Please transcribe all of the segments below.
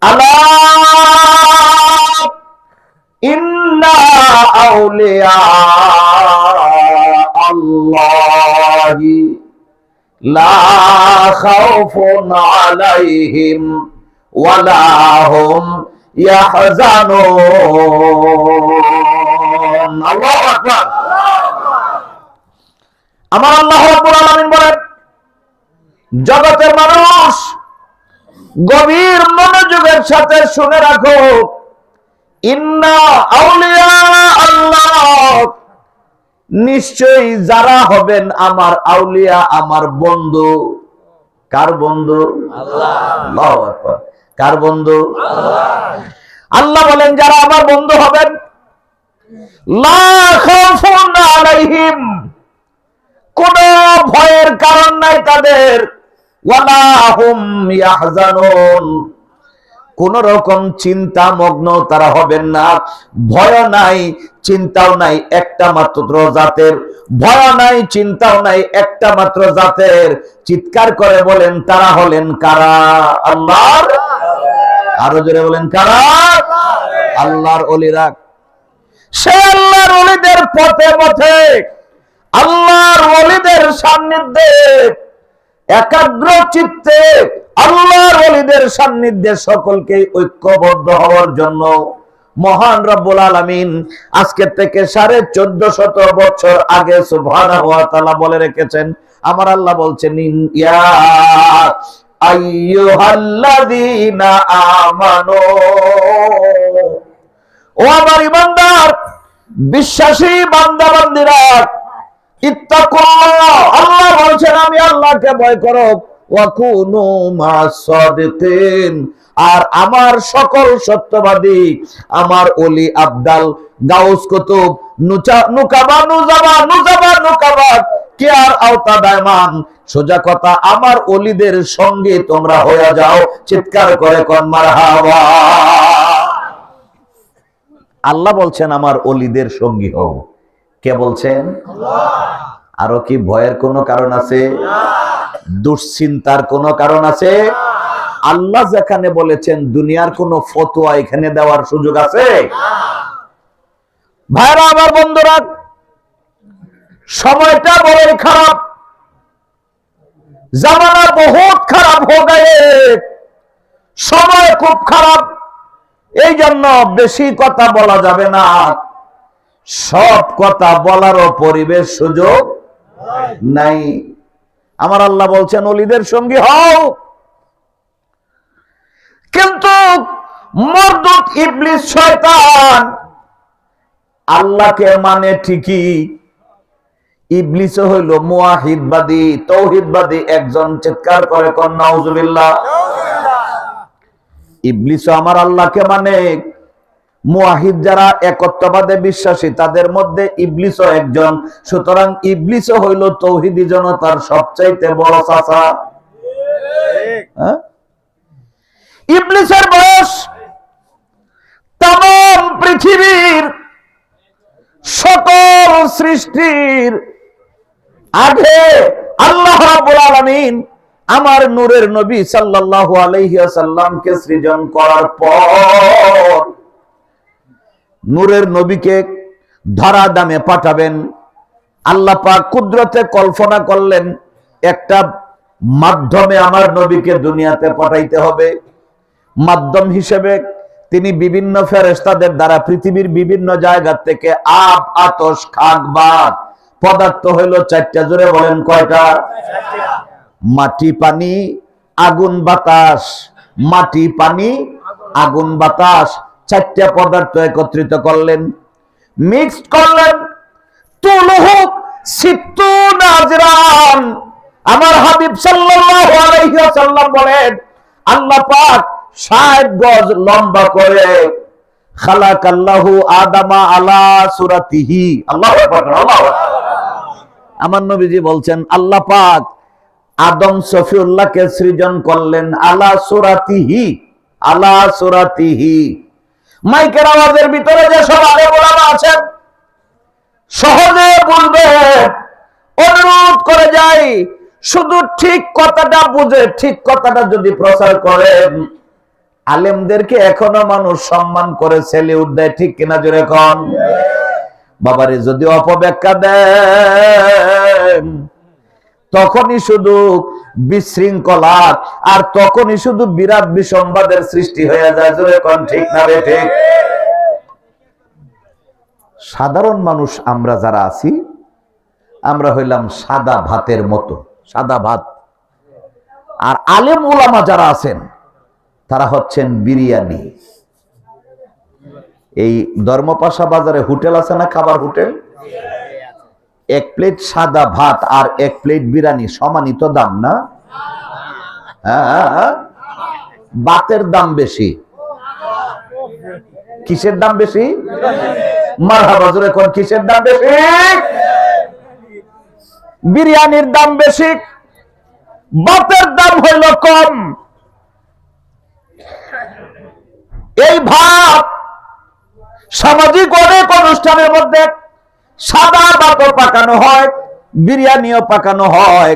আলা ইন্না আউলিয়া আল্লাহি লা খাউফুন আলাইহিম ওয়ালা হুম ইয়াহজানুন। আল্লাহু আকবার। আমার আল্লাহ রাব্বুল আলামিন বলেন, জগতের মানুষ গভীর মনোযোগের সাথে শুনে রাখো, ইন্না আউলিয়া আল্লাহ, নিশ্চয়ই যারা হবেন আমার আউলিয়া, আমার বন্ধু। কার বন্ধু? আল্লাহ। আল্লাহু আকবার। কার বন্ধু? আল্লাহ। আল্লাহ বলেন যারা আমার বন্ধু হবেন, লা খাউফুন আলাইহিম, কোন ভয়ের কারণ নাই তাদের, ওয়ালা হুম ইয়াহজানুন, কোন রকম চিন্তা মগ্ন তারা হবেন না। ভয় নাই, চিন্তাও নাই, একটা মাত্র জাতের। ভয় নাই, চিন্তাও নাই, একটা মাত্র জাতের। চিৎকার করে বলেন তারা হলেন কারা? আল্লাহর। আরো জোরে বলেন কারা? আল্লাহর ওলিরা। সে আল্লাহর ওলিদের পথে পথে, আল্লাহর ওলিদের সান্নিধ্যে, একাগ্র চিত্তে আল্লাহর ওলিদের সান্নিধ্যে সকলকে ঐক্যবদ্ধ হওয়ার জন্য মহান রব্বুল আলামিন আজকে থেকে 1450 বছর আগে সুবহানাহু ওয়া তাআলা বলে রেখেছেন। আমার আল্লাহ বলছেন, ইয়া আইয়ুহাল্লাযীনা আমানু, ও আমার ঈমানদার বিশ্বাসী বান্দা বান্দীরা, ইত্তাকুল্লাহ, আল্লাহ বলছেন আমি আল্লাহকে ভয় করো, ওয়া কুনু মা'আস সাদিকিন, আর আমার সকল সত্যবাদী, আমার ওলি আবদাল গাউস কুতুব নুকাবা নুকাবা কে আর আওতা দায়মান, সোজা কথা আমার ওলিদের সঙ্গে তোমরা হয়ে যাও। চিৎকার করে কোন মারহাবা। আল্লাহ বলছেন আমার ওলিদের সঙ্গী হও। কে বলছেন? আল্লাহ। আরো কি ভয়ের কোনো কারণ আছে? দুশ্চিন্তার কোনো কারণ আছে? আল্লাহ যেখানে বলেছেন দুনিয়ার কোনো ফতোয়া এখানে দেওয়ার সুযোগ আছে? ভাইরা আমার, বন্ধুরা, সময়টা বড়ই খারাপ, জামানা বহুত খারাপ হয়ে গেছে, সময় খুব খারাপ। এই জন্য বেশি কথা বলা যাবে না, সব কথা বলারও পরিবেশ সুযোগ নাই। আমার আল্লাহ বলছেন ওলিদের সঙ্গী হও, কিন্তু মরদুদ ইবলিস শয়তান আল্লাহকে মানে ঠিকই, ইবলিসও হইল মুওয়াহিদবাদী, তাওহীদবাদী একজন। চিৎকার করে কোন নাউজুবিল্লাহ। ইবলিসও আমার আল্লাহকে মানে, মুওয়াহিদ যারা একত্ববাদে বিশ্বাসী তাদের মধ্যে ইবলিসও একজন। সুতরাং ইবলিসও হইল তাওহীদি জনতার সবচাইতে বড় চাচা। ইবলিসের বয়স तमाम পৃথিবীর সকল সৃষ্টির আগে আল্লাহ রাব্বুল আলামিন আমার নূরের নবী সাল্লাল্লাহু আলাইহি ওয়াসাল্লামকে সৃজন করার পর নূরের নবীকে ধরা দামে পাঠাবেন। আল্লাহ পাক কুদরতে কল্পনা করলেন একটা মাধ্যমে আমার নবীকে দুনিয়াতে পাঠাইতে হবে। মাধ্যম হিসেবে তিনি বিভিন্ন ফেরেশতাদের দ্বারা পৃথিবীর বিভিন্ন জায়গা থেকে আব, আতশ, খাক, বাত পদার্থ হইল 4টা। জোরে বলেন কয়টা? মাটি, পানি, আগুন, বাতাস। মাটি, পানি, আগুন, বাতাস 4টা পদার্থ একত্রিত করলেন, মিক্সড করলেন। তুলহু সিত্তুনা আজরান। আমার হাবিব সাল্লাল্লাহু আলাইহি ওয়াসাল্লাম বলেন আল্লাহ পাক 60 গজ লম্বা করে খালাকাল্লাহু আদামা আলা সুরাতিহি। আল্লাহু আকবার, আল্লাহু আকবার। আমার নবীজি বলছেন আল্লাহ পাক আদম সফিউল্লাহকে সৃজন করলেন আলা সুরাতিহি, আলা সুরাতিহি। মাইকের আওয়াজের ভিতরে যে সব আলেম ওলামা আছেন সহজে বলবে, অনুরোধ করে যাই, শুধু ঠিক কথাটা বুঝে ঠিক কথাটা যদি প্রচার করেন আলেমদেরকে এখনো মানুষ সম্মান করে, সেলিউট দেয়, ঠিক কিনা জোরে কোন? বাবারে যদি অপব্যাখ্যা দেন তখনই শুধু বিশৃঙ্খলা আর তখনই শুধু বিরাট বিসম্বাদের সৃষ্টি হয়ে যায়। জোরে কোন ঠিক না রে ঠিক? সাধারণ মানুষ আমরা যারা আছি, আমরা হইলাম সাদা ভাতের মতো, সাদা ভাত। আর আলেম ওলামা যারা আছেন তারা হচ্ছেন বিরিয়ানি। এই ধর্মপাশা বাজারে হোটেল আছে না, খাবার হোটেল, এক প্লেট সাদা ভাত আর এক প্লেট বিরিয়ানি সমানিত দাম না? হ্যাঁ, ভাতের দাম বেশি। কিসের দাম বেশি? মারহাবা জোরে কোন, কিসের দাম বেশি? বিরিয়ানির দাম বেশি, ভাতের দাম হইল কম। এই ভাত সামাজিক অনেক অনুষ্ঠানের মধ্যে সাদা ভাতও পাকানো হয়, বিরিয়ানিও পাকানো হয়।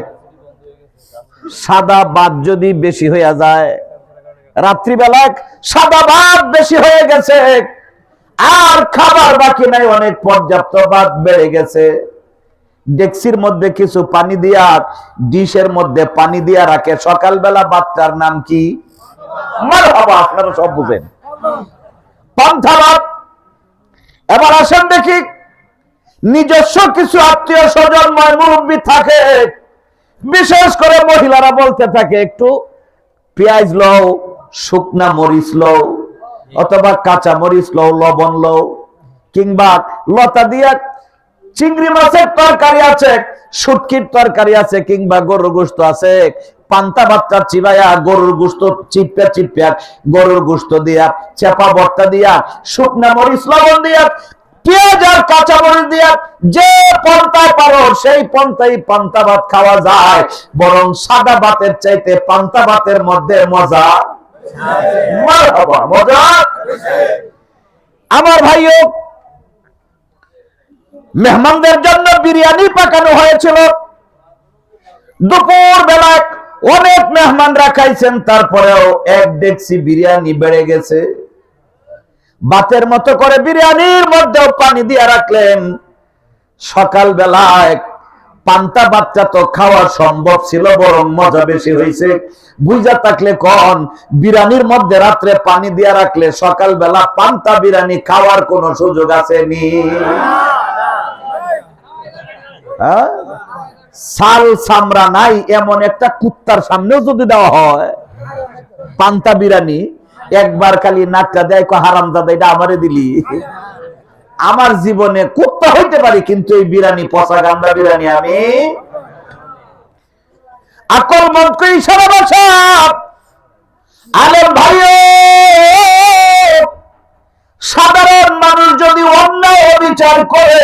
সাদা ভাত যদি বেশি হয়ে যায়, রাত্রিবেলায় সাদা ভাত বেশি হয়ে গেছে আর খাবার বাকি নাই, অনেক পর্যাপ্ত ভাত বেড়ে গেছে, ডেক্সির মধ্যে কিছু পানি দিয়া, ডিশের মধ্যে পানি দিয়া রাখে। সকালবেলা ভাতটার নাম কি? মারহাবা, আপনারা সব বুঝেন, পান্তা ভাত। এবার আসেন দেখি, নিজস্ব কিছু আত্মীয় স্বজন মুরব্বী থাকে, বিশেষ করে মহিলারা বলতে থাকে একটু পেঁয়াজ লও, শুকনা মরিচ লও, অথবা কাঁচা মরিচ লও, লবণ লও, কিংবা লতা দিয়া চিংড়ি মাছের তরকারি আছে, শুটকির তরকারি আছে, কিংবা গরুর গোশত আছে, পান্তা ভাতটা চিবাইয়া গরুর গোশত চিপা চিপা গরুর গোশত দিয়া, চেপা ভর্তা দিয়া, শুকনা মরিচ লবণ দিয়া, পেঁয়াজ আর কাঁচা মরিচ দিয়া যে পন্থায় পারো সেই পন্থায় পান্তা ভাত খাওয়া যায়। বরং সাদা ভাতের চাইতে পান্তা ভাতের মধ্যে মজা। মারহাবা, মজা। আমার ভাইও, মেহমানদের জন্য বিরিয়ানি পাকানো হয়েছিল। দুপুর বেলায় অনেক মেহমানরা খাইছেন, তারপরেও এক ডেকসি বিরিয়ানি বেড়ে গেছে। ভাতের মতো করে বিরিয়ানির মধ্যেও পানি দিয়ে রাখলেন। সকাল বেলায় পান্তা ভাতটা তো খাওয়া সম্ভব ছিল, বরং মজা বেশি হয়েছে। বুঝা থাকলে কোন, বিরিয়ানির মধ্যে রাত্রে পানি দিয়ে রাখলে সকাল বেলা পান্তা বিরিয়ানি খাওয়ার কোন সুযোগ আসেনি। সাল সামরা নাই এমন একটা কুত্তার সামনেও যদি দেওয়া হয় পান্তা বিরিয়ানি, একবার খালি নাকটা দেয়, হারামজাদা এটা আমারে দিলি। আমার জীবনে কুত্তা হইতে পারি, কিন্তু এই বিরিয়ানি, পচা গান্দা বিরিয়ানি আমি। আকল মনকে ইশারা বাসা। আলেম ভাইও, সাধারণ মানুষ যদি অন্যায় অবিচার করে,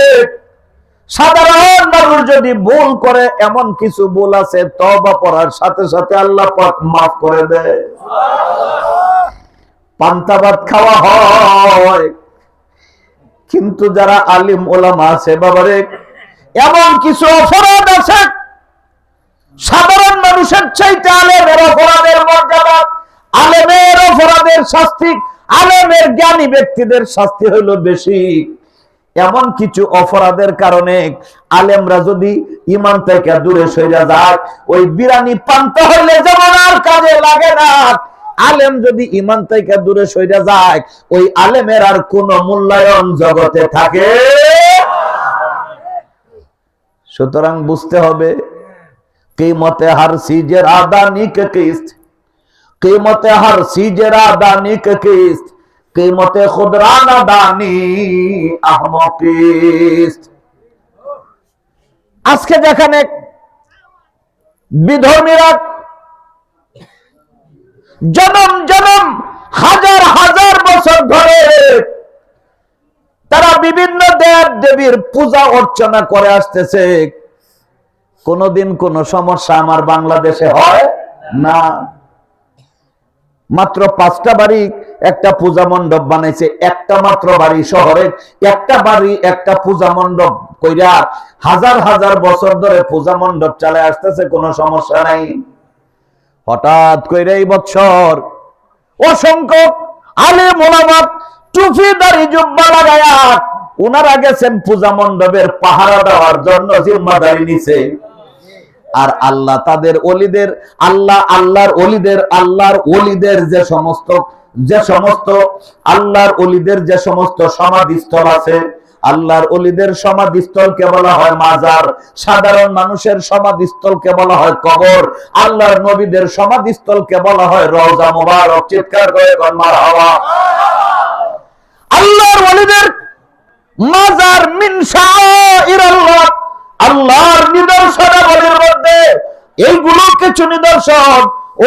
সাধারণ মানুষ যদি ভুল করে, এমন কিছু ভুল আছে তওবা পড়ার সাথে সাথে আল্লাহ পাক মাফ করে দেয়। পান্তা ভাত খাওয়া হয়, কিন্তু যারা আলিম ওলামা আছে বাবারে, এমন কিছু অপরাধ আছে সাধারণ মানুষের চাইতে আলেমের অপরাধের মর্যাদা, আলেমের অপরাধের শাস্তি, আলেমের জ্ঞানী ব্যক্তিদের শাস্তি হইল বেশি। এমন কিছু অপরাধের কারণে আলেমরা যদি ঈমান থেকে দূরে সরে যায়, ওই বিরানি পান্তা হইলে যেমন আর কাজে লাগে না, আলেম যদি ঈমান থেকে দূরে সরে যায়, ওই আলেমের আর কোন মূল্যায়ন জগতে থাকে। সুতরাং বুঝতে হবে, कीमते हर चीज आदानी के किस्त, कीमते हर चीज आदानी के किस्त, कीमते खुदराना दानी अहमो किस्त। আজকে যেখানে বিধর্মীরা জনম জনম হাজার হাজার বছর ধরে তারা বিভিন্ন দেব দেবীর পূজা অর্চনা করে আসতেছে, কোনদিন কোন সমস্যা আমার বাংলাদেশে হয় না। মাত্র 5টা বাড়ি একটা পূজা মণ্ডপ বানাইছে, একটা মাত্র বাড়ি, শহরে একটা বাড়ি একটা পূজা মণ্ডপ কইরা হাজার হাজার বছর ধরে পূজা মণ্ডপ চালায় আসতেছে, কোনো সমস্যা নাই। হঠাৎ কইরা এই বছর অসংখ্য আলেম ওলামা টুপি দাড়ি জুব্বা লাগায়া ওনারা গেছেন পূজা মণ্ডপের পাহারা দেওয়ার জন্য, জিম্মাদারি নিছে। আর আল্লাহ তাদের ওলিদের, আল্লাহর ওলিদের যে সমস্ত আল্লাহর ওলিদের যে সমস্ত সমাধিস্থল আছে, আল্লাহর ওলিদের সমাধিস্থলকে বলা হয় মাজার, সাধারণ মানুষের সমাধিস্থলকে বলা হয় কবর, আল্লাহর নবীদের সমাধিস্থলকে বলা হয় রওজা মুবারক। চিৎকার করে কোন মারহাবা। আল্লাহর ওলিদের মাজার মিন শাআইরিল্লাহ, আল্লাহর নিদর্শনাবলীর মধ্যে এইগুলো কিছু নিদর্শন।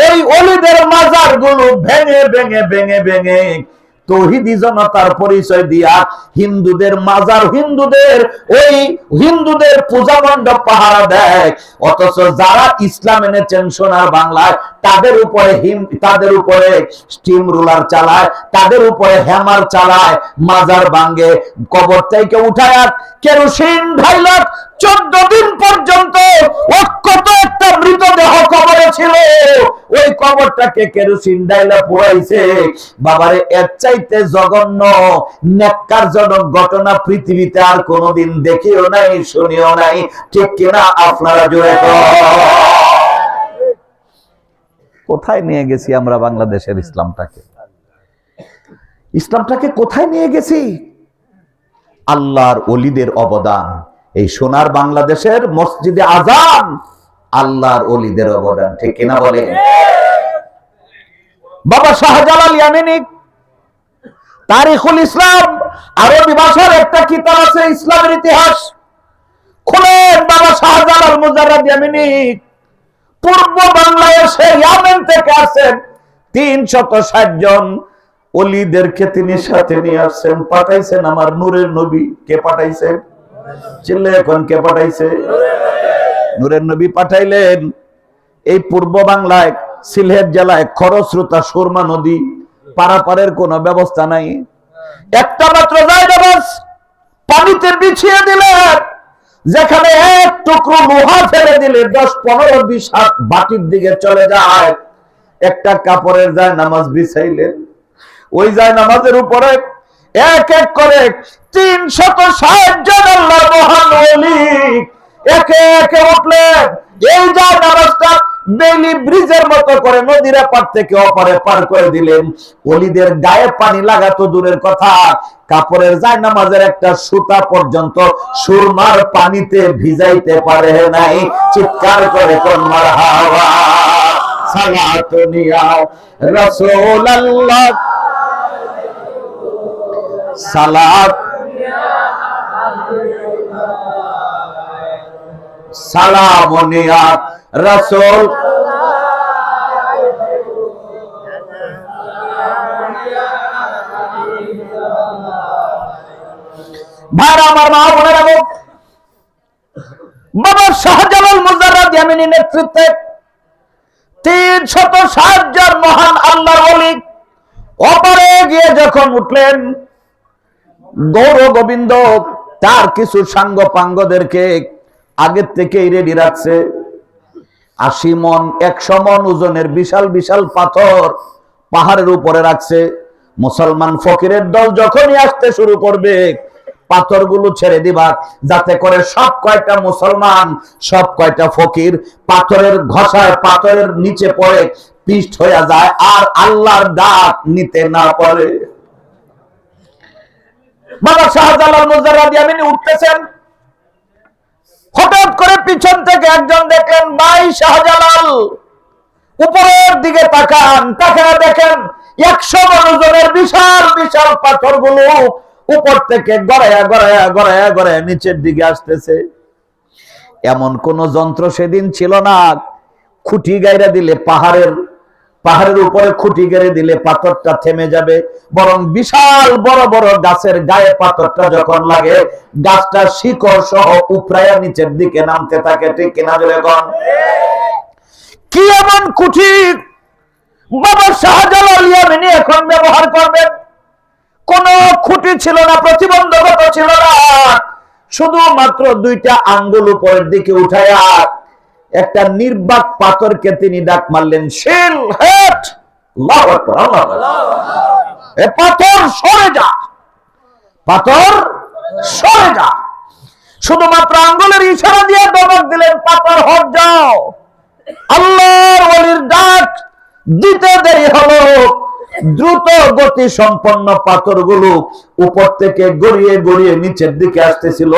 ওই ওলিদের মাজার গুলো ভেঙে ভেঙে ভেঙে ভেঙে তৌহিদি জনতার পরিচয় দিয়া হিন্দুদের মাজার, হিন্দুদের পূজা মণ্ডপ পাহারা দেয়। অথচ যারা ইসলাম এনেছেন সোনার বাংলায়, তাদের উপরে স্টিম রুলার চালায়, তাদের উপরে হ্যামার চালায়, মাজার ভাঙ্গে, কবর থেকে উঠায় কেরোসিন ঢাইলা 14 দিন পর্যন্ত অক্ষত একটা মৃতদেহ কবরে ছিল, ওই কবরটাকে কেরোসিন ঢাইলা পোড়াইছে। বাবারে, এর চাইতে জঘন্য ন্যাক্কারজনক ঘটনা পৃথিবীতে আর কোনোদিন দেখিও নাই, শুনিও নাই। ঠিক কিনা আপনারা জোরে কোথায় নিয়ে গেছি আমরা বাংলাদেশের ইসলামটাকে কোথায় নিয়ে গেছি? আল্লাহর ওলিদের অবদান, এই সোনার বাংলাদেশের মসজিদে আজান আল্লাহর ওলিদের অবদান। ঠিক কিনা বলে? বাবা শাহজালাল ইয়ামিনী তারিখুল ইসলাম আরবি ভাষার একটা কিতাব আছে, ইসলামের ইতিহাস। খুলেন বাবা শাহজালাল মুজাররদ ইয়ামিনী পূর্ব বাংলাদেশে ইয়ামেন থেকে আসেন। 360 জন ওলিদেরকে তিনি সাথে নিয়ে আসছেন, পাঠাইছেন আমার নূরের নবী। কে পাঠাইছে? চিল্লে এখন কে পাঠাইছে? নূরের নবী পাঠাইলেন। এই পূর্ব বাংলায় সিলেট জেলায় খরস্রোতা সুরমা নদী, পারাপারের কোনো ব্যবস্থা নাই। একটা মাত্র জায়গা পানিতে বিছিয়ে দিলেন, যেখানে এক টুকরো লোহা ফেলে দিলে 10, 15, 20 হাত বাটির দিকে চলে যায়। একটা কাপড়ের জায়নামাজ বিছাইলেন, ওই জায়নামাজের উপরে এক এক করে 360 জন আল্লাহর মহান ওলি একে একে উঠলেন। এই জায়নামাজটা বেলি ব্রিজের মতো করে নদীর পার থেকে অপারে পার করে দিলেন। ওলিদের গায়ে পানি লাগাতো দূরের কথা, কাপড়ের জায়নামাজের একটা সুতা পর্যন্ত সুরমার পানিতে ভিজাইতে পারে নাই। চিৎকার করে কোন মারহাবা। সালাতুন ইয়া রাসূলুল্লাহ, সালাত সালামুন ইয়া রাসূল। ভাইরা আমার, মা বোনেরা, বাবা শাহজালাল মুজাররদ ইয়ামিনী নেতৃত্বে 360 জন মহান আল্লাহর ওলি অপরে গিয়ে যখন উঠলেন, গৌর গোবিন্দ তার কিছু সাঙ্গ পাঙ্গদেরকে আগের থেকেই রেডি রাখছে। 80 মন 100 মন ওজনের বিশাল বিশাল পাথর পাহাড়ের উপরে রাখছে। মুসলমান ফকিরের দল যখনই আসতে শুরু করবে, পাথরগুলো ছেড়ে দিবা, যাতে করে সব কয়টা মুসলমান, সব কয়টা ফকির পাথরের ঘষায়, পাথরের নিচে পড়ে পিষ্ট হয়ে যায়, আর আল্লাহর ডাক নিতে না পারে। বাবা শাহজালাল মুজাররদ ইয়ামিনী উঠতেছেন, হঠাৎ করে পিছন থেকে একজন দেখলেন, ভাই শাহজালাল উপরের দিকে তাকান, তাকায় দেখেন 100 মন ওজনের বিশাল বিশাল পাথরগুলো উপর থেকে গড়ায়া গড়ায়া গড়ায়া গড়ায়া নিচের দিকে আসতেছে। এমন কোন যন্ত্র সেদিন ছিল না। খুঁটি গাইরা দিলে পাহাড়ের উপরে খুঁটি গেড়ে দিলে পাথরটা থেমে যাবে, বরং বিশাল বড় বড় গাছের গায়ে পাথরটা যখন লাগে, গাছটা শিকড় সহ উপরায়া নিচের দিকে নামতে থাকে। ঠিক কিনা জোরে কোন? কি এমন খুঁটি বাবা শাহজালাল ইয়ামিনী এখন ব্যবহার করবেন? কোন খুঁটি ছিল না, প্রতিবন্ধকতা ছিল না, শুধুমাত্র 2টা আঙ্গুল উপরের দিকে উঠায়া একটা নির্বাক পাথরকে তিনি ডাক মারলেন, শিল হেট আল্লাহু আকবার, আল্লাহু আকবার। এ পাথর সরে যা, পাথর সরে যা। শুধুমাত্র আঙ্গুলের ইশারা দিয়ে ধমক দিলেন, পাথর হট যাও। আল্লাহর ওলির ডাক দিতে দেরি হলো, দ্রুত গতি সম্পন্ন পাথরগুলো উপর থেকে গড়িয়ে গড়িয়ে নিচের দিকে আসতেছিল।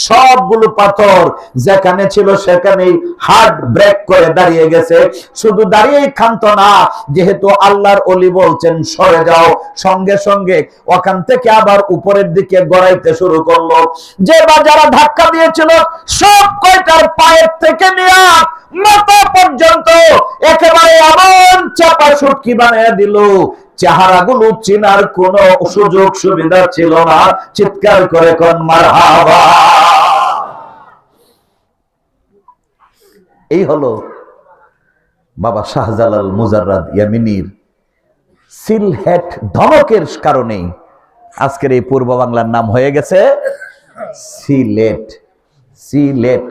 সবগুলো পাথর যেখানে ছিল সেখানেই হার্ড ব্রেক করে দাঁড়িয়ে গেছে। শুধু দাঁড়িয়েই ক্ষান্ত না, যেহেতু আল্লাহর ওলি বলছেন সরে যাও, সঙ্গে সঙ্গে ওখান থেকে আবার উপরের দিকে গড়াইতে শুরু করলো। যে বা যারা ধাক্কা দিয়েছিল সব কয়টার পায়ের থেকে নিয়ে মাথা পর্যন্ত একেবারে এমন চাপা সুটকি বানিয়ে দিল, চেহারাগুলো চিনার কোন সুযোগ সুবিধা ছিল না। চিৎকার করে কোন মারহাবা। এই হলো বাবা শাহজালাল মুজাররাদ ইয়ামিনীর সিলহেট ধমকের কারণে আজকের এই পূর্ব বাংলার নাম হয়ে গেছে সিলেট। সিলেট,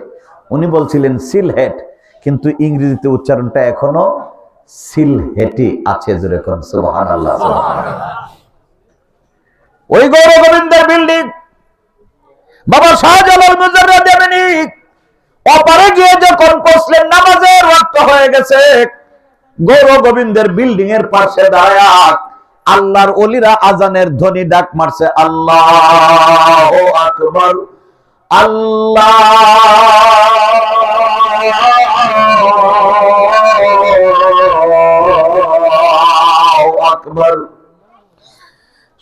উনি বলছিলেন সিলহেট, কিন্তু ইংরেজিতে উচ্চারণটা এখনো সিলহেটি আছে। যেরকম সুবহানাল্লাহ। ওই গৌর গোবিন্দের বিল্ডিং বাবা শাহজালাল মুজাররাদ ইয়ামিনী অপারে গিয়ে যখন পৌঁছলেন, নামাজের ওয়াক্ত হয়ে গেছে, গৌর গোবিন্দের বিল্ডিং এর পাশে দাঁড়ায় আল্লাহর ওলিরা আজানের ধ্বনি ডাক মারছে, আল্লাহু আকবার, আল্লাহু আকবার।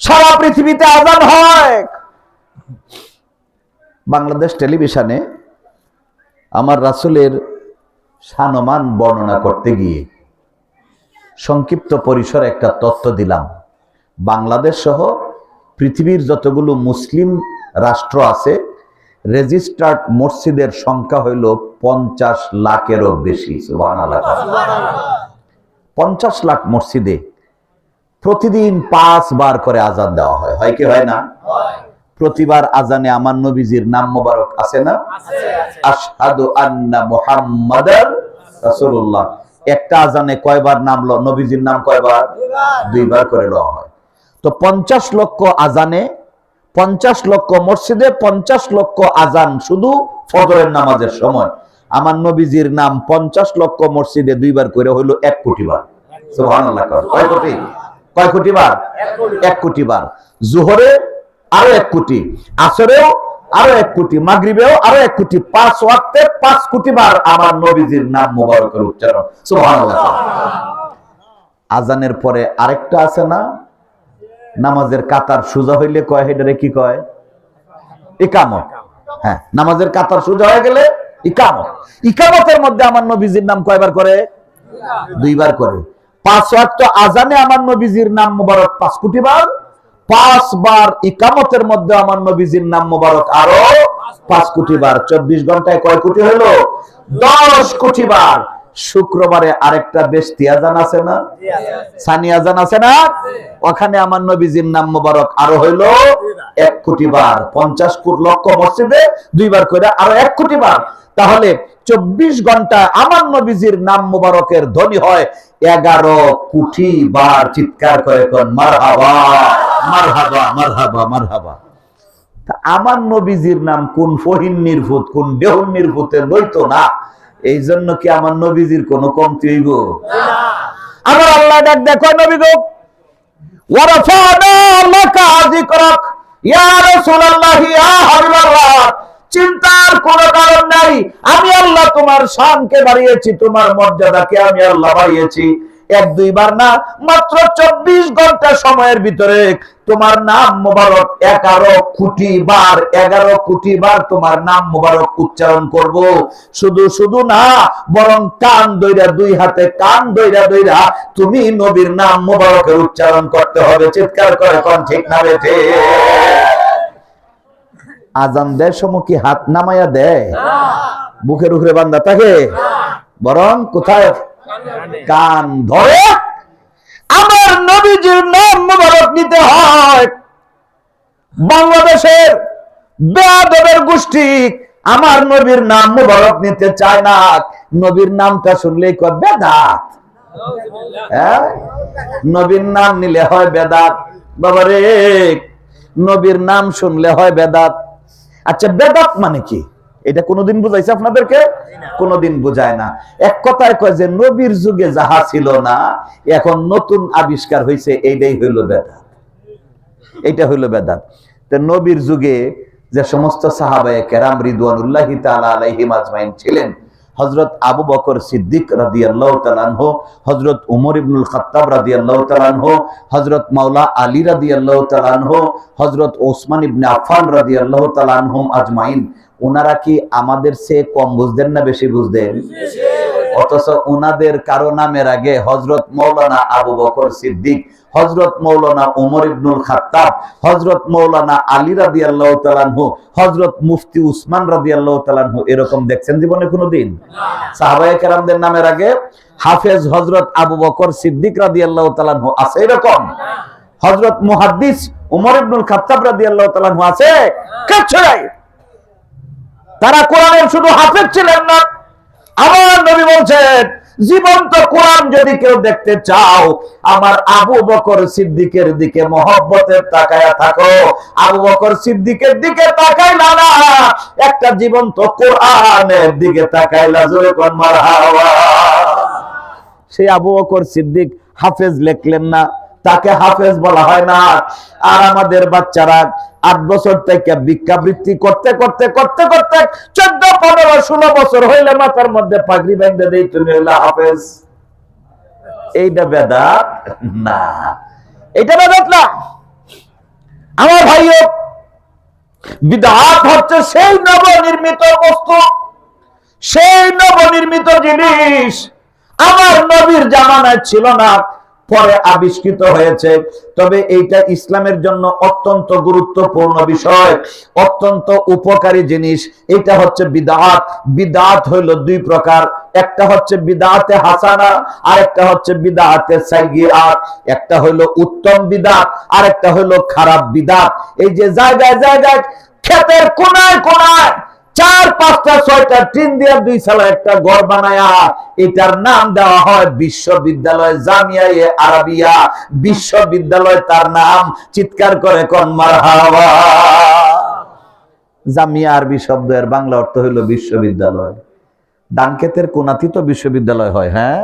সারা পৃথিবীতে আজান হয়। বাংলাদেশ টেলিভিশনে আমার রাসূলের শানমান বর্ণনা করতে গিয়ে সংক্ষিপ্ত পরিসরে একটা তথ্য দিলাম। বাংলাদেশ সহ পৃথিবীর যতগুলো মুসলিম রাষ্ট্র আছে, রেজিস্টার্ড মসজিদের সংখ্যা হইল 50 লাখেরও বেশি। সুবহানাল্লাহ। 50 লাখ মসজিদে প্রতিদিন 5 বার করে আজান দেওয়া হয়। হয় কি হয় না? প্রতিবার আজানে আমার নবীজির নাম মোবারক আছে না? আশহাদু আন্না মুহাম্মাদার রাসূলুল্লাহ। একটা আজানে কয়বার নাম নবীজির নাম কয়বার? 2 বার করে লওয়া হয়। তো 50 লক্ষ আজানে, 50 লক্ষ মসজিদে 50 লক্ষ আজান শুধু ফজরের নামাজের সময়। আমার নবীজির নাম 50 লক্ষ মসজিদে 2 বার করে হইল 1 কোটি বার। সুবহানাল্লাহ। কয় কোটি? কয় কোটি বার? 1 কোটি বার। জোহরে আরো 1 কোটি, আসরেও আরো 1 কোটি, মাগরিবেও আরো 1 কোটি, 5 ওয়াক্তে 5 কোটি বার আমার নবীজির নাম মোবারকের উচ্চারণ। সুবহানাল্লাহ। আজানের পরে আরেকটা আছে না, নামাজের কাতার সোজা হইলে কয়, হেডারে কি কয়? ইকামত। হ্যাঁ, নামাজের কাতার সোজা হয়ে গেলে ইকামত। ইকামতের মধ্যে আমার নবীজির নাম কয়বার করে? 2 বার করে। 5 ওয়াক্ত আজানে আমার নবীজির নাম মোবারক 5 কোটি বার, 5 বার ইকামতের মধ্যে আমার নবীজির নাম মোবারক আরো 5 কোটি বার। 24 ঘন্টায় কয় কোটি হলো? 10 কোটি বার। শুক্রবারে আরেকটা বেশতি আজান আছে না? সানি আজান আছে না? ওখানে আমার নবীজির নাম মোবারক আরো হইল 1 কোটি বার। 50 লক্ষ মসজিদে 2 বার করে আরো 1 কোটি বার। তাহলে 24 ঘন্টা আমার নবীজির নাম মোবারকের ধ্বনি হয় 11 কোটি বার। চিৎকার করে কোন মারহাবা, মারহাবা, মারহাবা, মারহাবা। আমার নবীজির নাম কোন ফহিন নির্ভূত, কোন দেহন নির্ভূতের লইতো না। এই জন্য কি আমার নবীজির কোন কমতি হইব? আমার আল্লাহ ডাক দেখো, নবী গো, ওয়ারাফানা লাকা যিকরাক ইয়া রাসূলুল্লাহ, ইয়া হাবিবাল্লাহ। চিন্তার কোনো কারণ নাই, আমি আল্লাহ তোমার শানকে বাড়িয়েছি, তোমার মর্যাদাকে আমি আল্লাহ বাড়িয়েছি। 1-2 বার না, মাত্র 24 ঘন্টা সময়ের ভিতরে তোমার নাম মোবারক 11 কোটি বার, 11 কোটি বার তোমার নাম মোবারক উচ্চারণ করব। শুধু শুধু না, বরং কান দইরা, 2 হাতে কান দইরা দইরা তুমি নবীর নাম মোবারকের উচ্চারণ করতে হবে। চিৎকার করে কোন ঠিক না বেঠে? আজান দেয় সময় কি হাত নামাইয়া দেয়? বুকের উপরে বান্ধা থাকে, বরং কোথায়? কান ধরে আমার নবীজির নাম মোবারক নিতে হয়। বাংলাদেশের বেয়াদবের গোষ্ঠী আমার নবীর নাম মোবারক নিতে চায় না। নবীর নামটা শুনলেই কয় বেদাত, হ্যাঁ, নবীর নাম নিলে হয় বেদাত। বাবারে, নবীর নাম শুনলে হয় বেদাত। আচ্ছা, বেদাত মানে কি? এটা কোনোদিন বুঝাইছে আপনাদেরকে? কোনোদিন বুঝায় না। এক কথায় কয় যে নবীর যুগে যাহা ছিল না, এখন নতুন আবিষ্কার হয়েছে, এইটাই হইল বেদাত। এইটা হইল বেদাত। তো নবীর যুগে যে সমস্ত সাহাবায়ে কেরাম রিদওয়ানুল্লাহি তাআলা আলাইহিম আজমাইন ছিলেন, হযরত আবু বকর সিদ্দিক রাদিয়াল্লাহু তাআলা আনহু, হযরত উমর ইবনুল খাত্তাব রাদিয়াল্লাহু তাআলা আনহু, হযরত মাওলা আলী রাদিয়াল্লাহু তাআলা আনহু, হযরত ওসমান ইবনে আফফান রাদিয়াল্লাহু তাআলা আনহুম আজমাইন, ওনারা কি আমাদের চেয়ে কম বুঝতেন না বেশি বুঝতেন? অথচ ওনাদের কারো নামের আগে হযরত মাওলানা আবু বকর সিদ্দিক, হযরত মাওলানা ওমর ইবনুল খাত্তাব, হযরত মাওলানা আলী রাদিয়াল্লাহু তাআলা আনহু, হযরত মুফতি উসমান রাদিয়াল্লাহু তাআলা আনহু এরকম দেখছেন জীবনে কোনোদিন? সাহাবায়ে কেরামদের নামের আগে হাফেজ হযরত আবু বকর সিদ্দিক রাদিয়াল্লাহু তাআলা আনহু আছে এরকম? হযরত মুহাদ্দিস ওমর ইবনুল খাত্তাব রাদিয়াল্লাহু তাআলা আনহু আছে? কিচ্ছু নাই। তারা কোরআনের শুধু হাফেজ ছিলেন না। আমার নবী বলছেন, জীবন্ত কোরআন যদি কেউ দেখতে চাও, আমার আবু বকর সিদ্দিকের দিকে মহব্বতের তাকায়া থাকো। আবু বকর সিদ্দিকের দিকে তাকাইলা না, একটা জীবন্ত কোরআনের দিকে তাকাইলা, জোরে কোন মারহাবা। সেই আবু বকর সিদ্দিক হাফেজ লিখলেন না, তাকে হাফেজ বলা হয় না। আর আমাদের বাচ্চারা 8 বছর থেকে ভিক্ষাবৃত্তি করতে করতে করতে করতে 14, 15, 16 বছর হইলে মাথার মধ্যে পাগড়ি বেঁধে দেই, তুমি হইলে হাফেজ। এইটা বেদাত না, এটা বেদাত না আমার ভাইও। বিদআত হচ্ছে সেই নবনির্মিত বস্তু, সেই নবনির্মিত জিনিস আমার নবীর জামানায় ছিল না, পরে আবিষ্কৃত হয়েছে। তবে এইটা ইসলামের জন্য অত্যন্ত গুরুত্বপূর্ণ বিষয়, অত্যন্ত উপকারী জিনিস। এটা হচ্ছে বিদআত। বিদআত হইল 2 প্রকার, একটা হচ্ছে বিদআতে হাসানা, আর একটা হচ্ছে বিদআতে সাইয়্যিআত। একটা হইল উত্তম বিদআত, আর একটা হইল খারাপ বিদআত। এই যে জায়গায় জায়গায় ক্ষেতের কোনায় কোনায় 4, 5টা 6টা টিন দিয়ে 2 সালে একটা ঘর বানায়া এটার নাম দেওয়া হয় বিশ্ববিদ্যালয়, জামিয়ায়ে আরাবিয়া বিশ্ববিদ্যালয় তার নাম। চিৎকার করে কোন মারহাবা। জামিয়া আরবি শব্দের বাংলা অর্থ হলো বিশ্ববিদ্যালয়। ধানক্ষেতের কোনাতি তো বিশ্ববিদ্যালয় হয়। হ্যাঁ,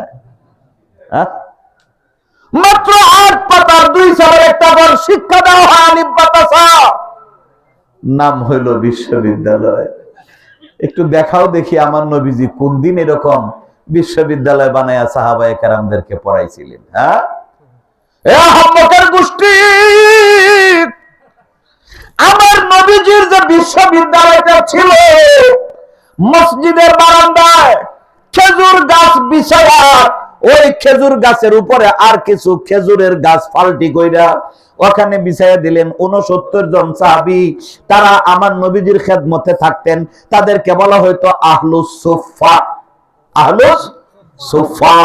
মাত্র 8 পাতার 2 সালের একটা ঘর শিক্ষা দেওয়া হয়, আলিফ বাতাসা, নাম হইল বিশ্ববিদ্যালয়। একটু দেখাও দেখি আমার নবীজি কোন দিন এরকম বিশ্ববিদ্যালয় বানায়া সাহাবায়ে কেরামদেরকে পড়াইছিলেন। হ্যাঁ, এ আহম্মকের গোষ্ঠী, আমার নবীজির যে বিশ্ববিদ্যালয়টা ছিল, মসজিদের বারান্দায় খেজুর গাছ বিছায়া, ওই খেজুর গাছের উপরে আর কিছু খেজুরের গাছ ফাল্টি কইরা ওখানে বিছাইয়া দিলেন। 69 জন সাহাবী, তারা আমার নবীজির খেদমতে থাকতেন। তাদেরকে বলা হয়তো আহলুস সুফফা। আহলুস সুফফা,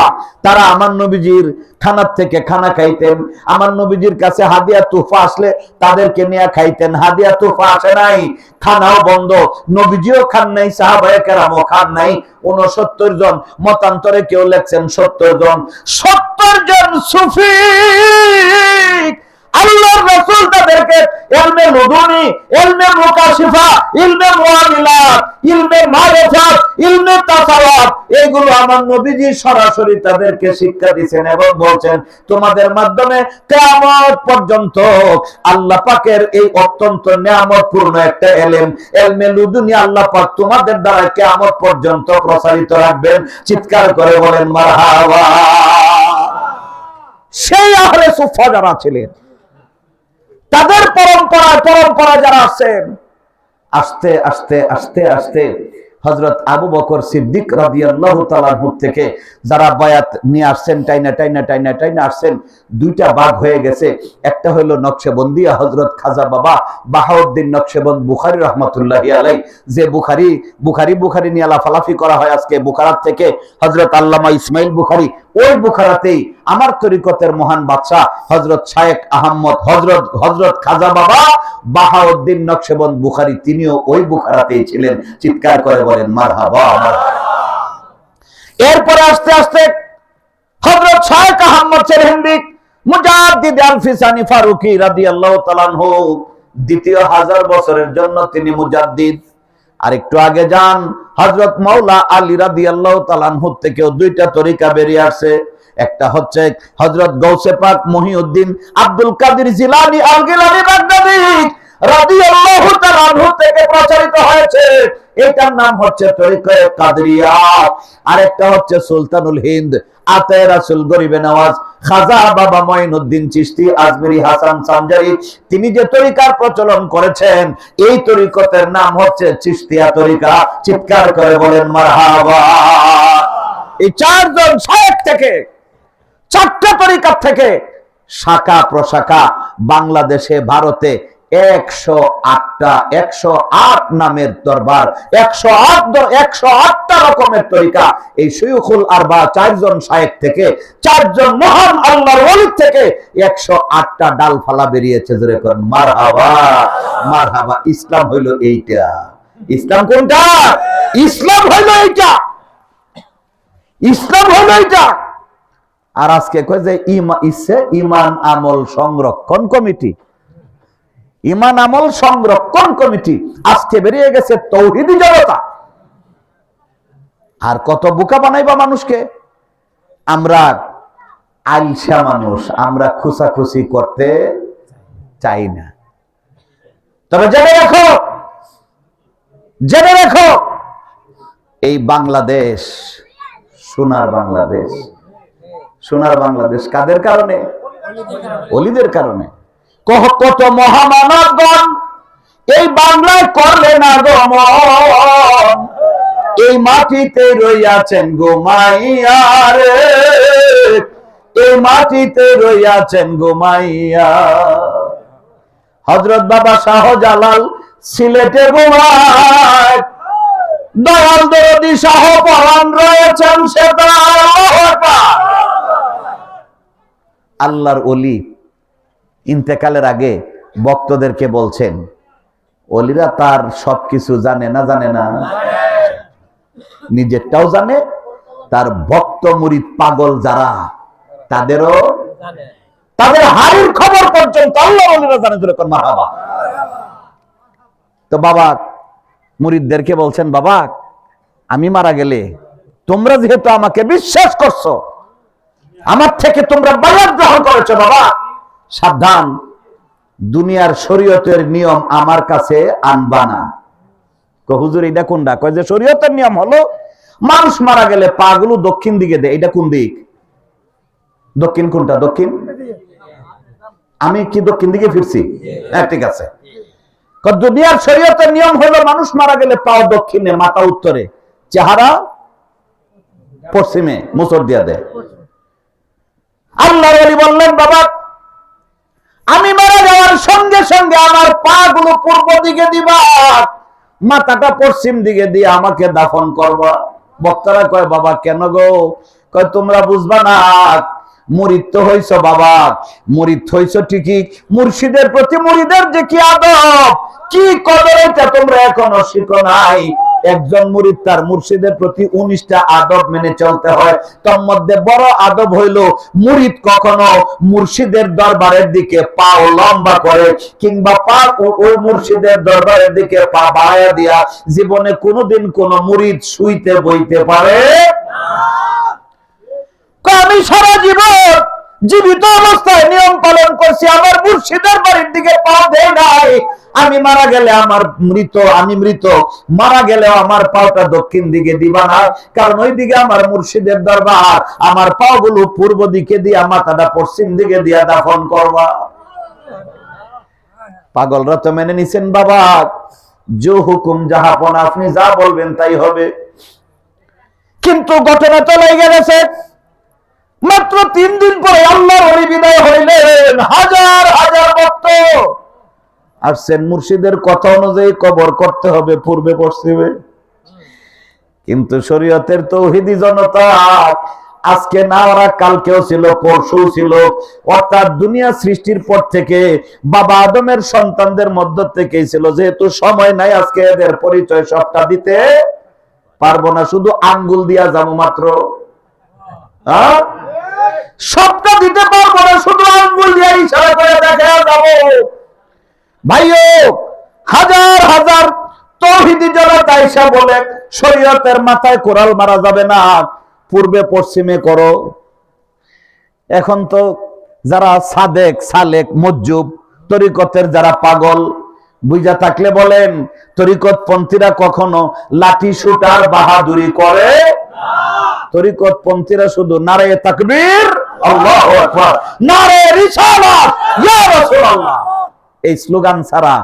তারা আমার নবীজির খানার থেকে খানা খাইতেন। আমার নবীজির কাছে হাদিয়া তোহফা আসলে তাদেরকে নিয়ে খাইতেন। হাদিয়া তোহফা আসে নাই, খানাও বন্ধ, নবীজিও খান নাই, সাহাবায়ে কেরামও খান নাই। 69 জন, মতান্তরে কেউ লেখছেন 70 জন। 70 জন সুফি আল্লাহর রাসূল তাদেরকে ইলমে লুদুনি, ইলমে মুকাশিফা, ইলমে মুআমিলাত, ইলমে মারিফাত, ইলমে তাসাওউফ, এগুলো আমার নবীজি সরাসরি তাদেরকে শিক্ষা দিয়েছেন এবং বলেন, তোমাদের মাধ্যমে কিয়ামত পর্যন্ত আল্লাহ পাকের এই অত্যন্ত নিয়ামতপূর্ণ একটা ইলম, ইলমে লুদুনি আল্লাহ পাক তোমাদের দ্বারা কিয়ামত পর্যন্ত প্রসারিত রাখবেন। চিৎকার করে বলেন মারহাবা। সেই আহলে সুফফা যারা ছিলেন, তাদের পরম্পরা যারা আছেন, আস্তে আস্তে আস্তে আস্তে হযরত আবু বকর সিদ্দিক রাদিয়াল্লাহু তাআলা আনহু থেকে যারা বায়াত নিয়ে আসছেন, টাইনা আসছেন, 2টা ভাগ হয়ে গেছে। একটা হলো নকশবন্দিয়া, হযরত খাজা বাবা বাহাউদ্দিন নকশবন্দ বুখারী রাহমাতুল্লাহি আলাইহি, যে বুখারী নিয়ে লাফালাফি করা হয় আজকে বুখারা থেকে, হযরত আল্লামা ইসমাইল বুখারী, ওই বুখারাতেই আমার তরিকতের মহান বাদশা হযরত শায়েখ আহমদ হযরত খাজা বাবা বাহাউদ্দিন নকশবন্দ বুখারী, তিনিও ওই বুখারাতেই ছিলেন। চিৎকার করে বলেন মারহাবা। এরপরে আস্তে আস্তে হযরত শাইখ আহমদ সেরহিন্দি মুজাদ্দিদ আল-ফিসানি ফারুকি রাদিয়াল্লাহু তাআলা আনহু দ্বিতীয় 1000 বছরের জন্য তিনি মুজাদ্দিদ। আর একটু আগে যান, হযরত মাওলা আলী রাদিয়াল্লাহু তাআলা আনহু থেকেও দুইটা তরিকা বেরিয়ে আসছে। একটা হচ্ছে হযরত গাউসে পাক মহিউদ্দিন আব্দুল কাদের জিলানী আল-গিলানী বাগদাদী রাদিয়াল্লাহু তাআলা আনহু থেকে প্রচারিত হয়েছে। এটার নাম হচ্ছে তরিকায়ে কাদরিয়া। আরেকটা হচ্ছে সুলতানুল হিন্দ আতায়ে রাসূল গরিবে নওয়াজ খাজা বাবা মঈনুদ্দিন চিশতি আজমিরি হাসান সানজারি, তিনি যে তরিকার প্রচলন করেছেন এই তরিকতের নাম হচ্ছে চিশতিয়া তরিকা। চিৎকার করে বলেন মারহাবা। এই চারজন শায়েখ থেকে, চারটা তরিকা থেকে শাখা প্রশাখা বাংলাদেশে, ভারতে 108 নামের দরবার, 108টা রকমের তরিকা। এই শুয়ুখুল আরবা চারজন শায়েখ থেকে, চারজন মহান আল্লাহর ওলি থেকে 108টা ডালফালা বেরিয়েছে। জোরে করেন মারহাবা, মারহাবা। ইসলাম হইল এইটা। ইসলাম কোনটা? ইসলাম হইল এইটা, ইসলাম হইল এইটা। আর আজকে কয় যে ইমান আমল সংরক্ষণ কমিটি, ইমান আমল সংরক্ষণ কমিটি। আজকে বেরিয়ে গেছে তৌহিদি জনতা। আর কত বোকা বানাইবা মানুষকে। আমরা আলসা মানুষ, আমরা খুশাখুশি করতে চাই না। তবে জেনে রাখো, জেনে রাখো, এই বাংলাদেশ সোনার বাংলাদেশ। সোনার বাংলাদেশ কাদের কারণে? ওলিদের কারণে। কত মহামানবগণ এই বাংলায় করলেন আগমন, এই মাটিতে রইয়াছেন ঘুমাইয়া রে, এই মাটিতে রইয়াছেন ঘুমাইয়া। হযরত বাবা শাহজালাল সিলেটে ঘুমায়, দয়াল দরদি শাহ পরাণ রয়েছেন সেটা। আল্লাহর ওলি ইন্তেকালের আগে ভক্তদেরকে বলছেন, ওলিরা তার সবকিছু জানে না, জানে না, নিজেরটাও জানে, তার ভক্ত মুরিদ পাগল যারা তাদেরও, তাদের হাড়ির খবর পর্যন্ত আল্লাহ ওলিরা জানে। যেরকম মারহাবা। তো বাবা মুরিদদেরকে বলছেন, বাবা আমি মারা গেলে তোমরা যেহেতু আমাকে বিশ্বাস করছো, আমার থেকে তোমরা বায়াত গ্রহণ করেছো, বাবা সাবধান, দুনিয়ার শরীয়তের নিয়ম আমার কাছে আনবা না। হুজুর এটা কোনটা? কয় যে শরীয়তের নিয়ম হলো মানুষ মারা গেলে পা গুলো দক্ষিণ দিকে দেয়। এটা কোন দিক? দক্ষিণ কোনটা? দক্ষিণ। আমি কি দক্ষিণ দিকে ফিরছি? হ্যাঁ ঠিক আছে। দুনিয়ার শরীয়তের নিয়ম হলো মানুষ মারা গেলে পা দক্ষিণে, মাথা উত্তরে, চেহারা পশ্চিমে মুসর দিয়া দেয়। আল্লাহর ওলি বললেন, বাবা আমি মারা যাওয়ার সঙ্গে সঙ্গে আমার পা গুলো পূর্ব দিকে দিবা, মাথাটা পশ্চিম দিকে দিয়ে আমাকে দাফন করবা। বক্তারা কয়, বাবা কেন গো? কয় তোমরা বুঝবা না, মুরিদ তো হইছো বাবা, মুরিদ হইছো ঠিকই, মুর্শিদের প্রতি মুরিদের যে কি আদব, কি কদর, এটা তোমরা এখনো শিখো নাই। একজন মুরিদ তার মুর্শিদের প্রতি 19টা আদব মেনে চলতে হয়। তার মধ্যে বড় আদব হইল মুরিদ কখনো মুর্শিদের দরবারের দিকে পা লম্বা করে কিংবা পা ওই মুর্শিদের দরবারের দিকে পা বাড়ায়া দিয়া জীবনে কোনোদিন কোন মুরিদ শুইতে বইতে পারে না। আমি সারা জীবন জীবিত অবস্থায় নিয়ম পালন করছি, আমার মুর্শিদের বাড়ির দিকে পা দেয় নাই। আমি মারা গেলে আমার মৃত, আমি মৃত, মারা গেলেও আমার পাওটা দক্ষিণ দিকে দিবা না, কারণ ওই দিকে আমার মুর্শিদের দরবার। আমার পাও গুলো পূর্ব দিকে দিয়া, মাথাটা পশ্চিম দিকে দিয়া দাফন করবা। পাগলরা তো মেনে নিছেন, বাবা জো হুকুম জাহাপন, আপনি যা বলবেন তাই হবে। কিন্তু ঘটনা তো লেগে গেছে। মাত্র 3 দিন পরে আল্লাহর ওলি বিদায় হইলেন। হাজার হাজার ভক্ত আসছেন, মুর্শিদের কথা অনুযায়ী কবর করতে হবে পূর্বে পশ্চিমে। কিন্তু শরীয়তের তৌহিদি জনতা আজকে না, ওরা কালকেও ছিল, পরশু ছিল, অর্থাৎ দুনিয়া সৃষ্টির পর থেকে বাবা আদমের সন্তানদের মধ্য থেকেই ছিল। যেহেতু সময় নাই আজকে এদের পরিচয় সবটা দিতে পারবো না, শুধু আঙ্গুল দিয়া যাবো মাত্র। সবটা দিতে পারবো না, শুধু আঙ্গুল দিয়ে ইশারা করে দেখা যাবো। ভাইও, হাজার হাজার তৌহিদি জনতা এসে বলে শরীয়তের মাথায় কোরাল মারা যাবে না, পূর্বে পশ্চিমে করো। এখন তো যারা সাদেক সালেক মজ্জুব তরিকতের যারা পাগল, বুঝা থাকলে বলেন তরিকত পন্থীরা কখনো লাঠি শুটার বাহাদুরি করে না। তরিকত পন্থীরা শুধু নারে তাকবীর, আল্লাহু আকবার, নারে রিসালাত, ইয়া রাসূলুল্লাহ, এই স্লোগান ছাড়া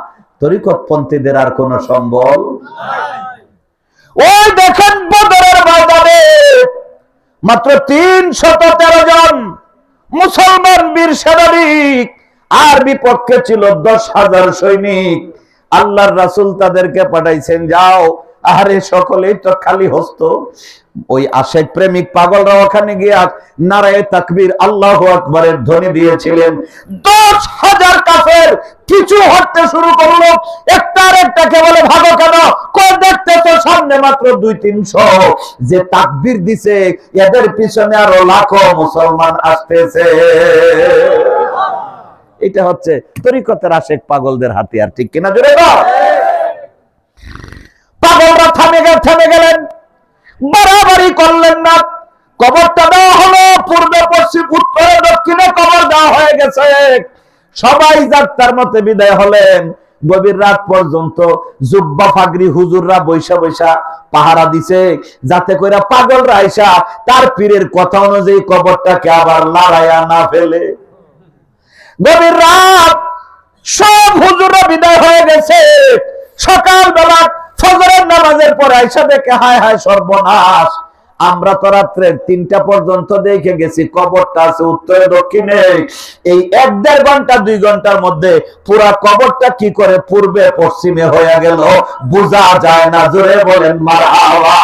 তরিকত পন্থীদের আর কোন সম্বল নাই। ওই দেখেন বদরের ময়দানে মাত্র 313 জন মুসলমান বীর সেনানিক, আর বিপক্ষে ছিল 10,000 সৈনিক। আল্লাহর রাসূল তাদেরকে পাঠাইছেন, যাও। আরে সকলেই তো খালি হস্ত। ওই আশেক প্রেমিক পাগলরা ওখানে গিয়ে নারায়ে তাকবীর আল্লাহু আকবারের ধ্বনি দিয়েছিলেন। 10,000 কাফের কিছু হতে শুরু করলো, একটা আরেকটাকে বলে ভাগো কেন, কই দেখতে তো সামনে মাত্র 200-300 যে তাকবীর দিছে, এদের পিছনে আরো লাখো মুসলমান আসতেছে। এটা হচ্ছে তরিকতের আশেক পাগলদের হাতিয়ার, ঠিক কিনা জোরে বল। পাগলরা থেমে গেলেন, বাড়াবাড়ি করলেন না। কবরটা দেওয়া হলো, পূর্বে পশ্চিম উত্তরে দক্ষিণে কবর দেওয়া হয়ে গেছে। সবাই যাত্রার মতে বিদায় হলেন। গভীর রাত পর্যন্ত জুব্বা ফাগরি হুজুররা বৈশা বৈশা পাহারা দিছে, যাতে করে পাগলরা আইসা তার পীরের কথা অনুযায়ী কবরটাকে আবার লড়াইয়া না ফেলে। গভীর রাত সব হুজুররা বিদায় হয়ে গেছে। সকালবেলা ফজরের নামাজের পর আইসা দেখে হায় হায় সর্বনাশ, আমরা তো রাত্রে 3টা পর্যন্ত দেখে গেছি কবরটা আছে উত্তরে দক্ষিণে। এই 1-1.5 ঘন্টা 2 ঘন্টার মধ্যে পুরা কবরটা কি করে পূর্বে পশ্চিমে হয়ে গেল বোঝা যায় না। জোরে বলেন মারহাবা।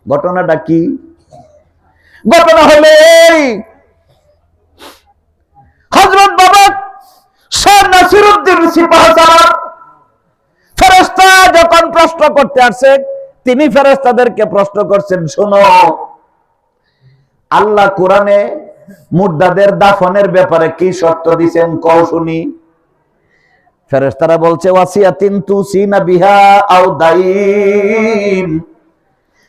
ঘটনাটা কি? ঘটনা হলো এই, হযরত বাবা শেখ নাসিরউদ্দিন সিপাহসালার ফেরেশতা যখন প্রশ্ন করতে আসছে, তিনি ফেরেশতাদেরকে প্রশ্ন করছেন, শোনো, আল্লাহ কোরআনে মুর্দাদের দাফনের ব্যাপারে কি শর্ত দিবেন কও শুনি। ফেরেশতারা বলছে, ওয়াসিয়াতিন তুসিনা বিহা আও দাইন।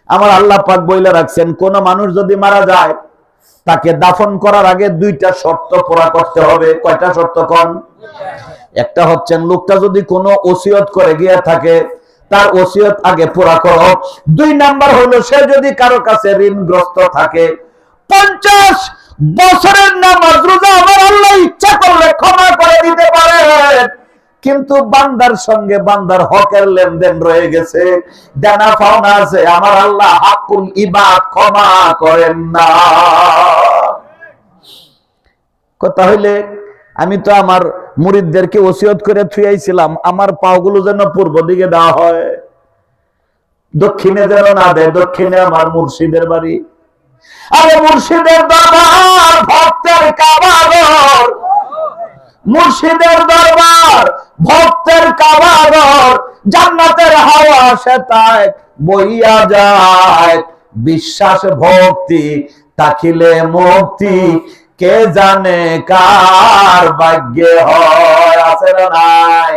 আমার আল্লাহ পাক বইলা রাখছেন, কোন মানুষ যদি মারা যায় তাকে দাফন করার আগে 2টা শর্ত পুরা করতে হবে। কয়টা শর্ত কোন? একটা হচ্ছেন লোকটা যদি কোনো ওসিয়ত করে গিয়ে থাকে তার ওসিয়ত আগে পুরা করো। 2 নাম্বার হলো সে যদি কারো কাছে ঋণগ্রস্ত থাকে 50 বছরের নামাজ রোজা আমার আল্লাহ ইচ্ছা করলে ক্ষমা করে দিতে পারে, কিন্তু বান্দার সঙ্গে বান্দার হকের লেনদেন রয়ে গেছে, জানা পাওনা আছে, আমার আল্লাহ হাকুল ইবাদ ক্ষমা করেন না। কথা হইলে আমি তো আমার মুরিদদেরকে ওসিয়ত করে থুইয়াইছিলাম আমার পাগুলো যেন পূর্ব দিকে দেওয়া হয়, দক্ষিণে যেন না দেয়। দক্ষিণে আমার মুর্শিদের বাড়ি। আরে মুর্শিদের দরবার ভক্তের কাবাঘর, মুর্শিদের দরবার ভক্তের কাবাঘর, জান্নাতের হাওয়া সেটায় বইয়া যায়, বিশ্বাস ভক্তি তাকিলে মুক্তি কে জানে কার ভাগ্যে হয়। আছে না নাই?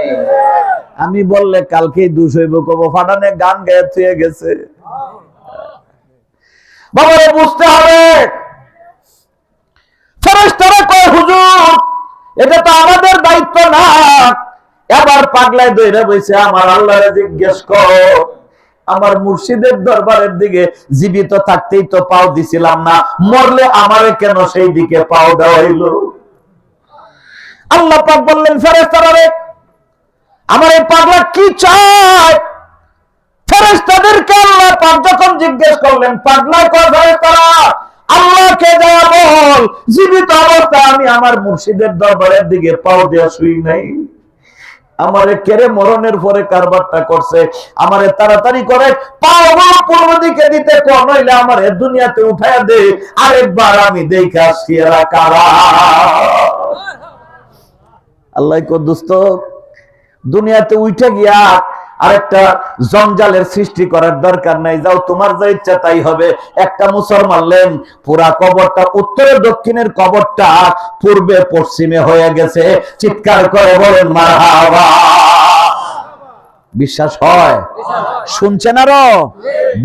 আমি বললে কালকেই দুষ হইব, কব ফাটানে গান গেয়ে থুয়ে গেছে। বাবারে বুঝতে হবে, ফেরেশতারা কয় হুজুর এটা তো আমাদের দায়িত্ব না। এবার পাগলায় দইরা বইছে, আমার আল্লাহরে জিজ্ঞেস কর, আমার মুর্শিদের দরবারের দিকে জীবিত থাকতেই তো পাও দিছিলাম না, মরলে আমারে কেন সেই দিকে পাও দেওয়া হইল? আল্লাহ পাক বললেন, ফেরেশতারা রে, আমার এই পাগলা কি চায়? ফেরেশতাদেরকে আল্লাহ পাক যখন জিজ্ঞেস করলেন, পাগলা কয় ফেরেশতারা আল্লাহকে যা বল, জীবিত অবস্থায় আমি আমার মুর্শিদের দরবারের দিকে পাও দেওয়া শুই নাই। আমারে কেড়ে মরণের পরে কারবারটা করছে, আমারে তাড়াতাড়ি করে পাওয়া পূর্ব দিকে দিতে কোন হইলে আমারে দুনিয়াতে উঠায়া দে, আরেকবার আমি দেখে আসি এরা কারা। আল্লাহ কো দোস্ত দুনিয়াতে উঠে গিয়া আরেকটা জঞ্জালের সৃষ্টি করার দরকার নাই, যাও তোমার যা ইচ্ছা তাই হবে। একটা মুসলমান লেন পুরা কবরটা, উত্তরে দক্ষিণের কবরটা পূর্বে পশ্চিমে হয়ে গেছে। চিৎকার করে বলেন মারহাবা। বিশ্বাস হয়? শুনছেন আরো?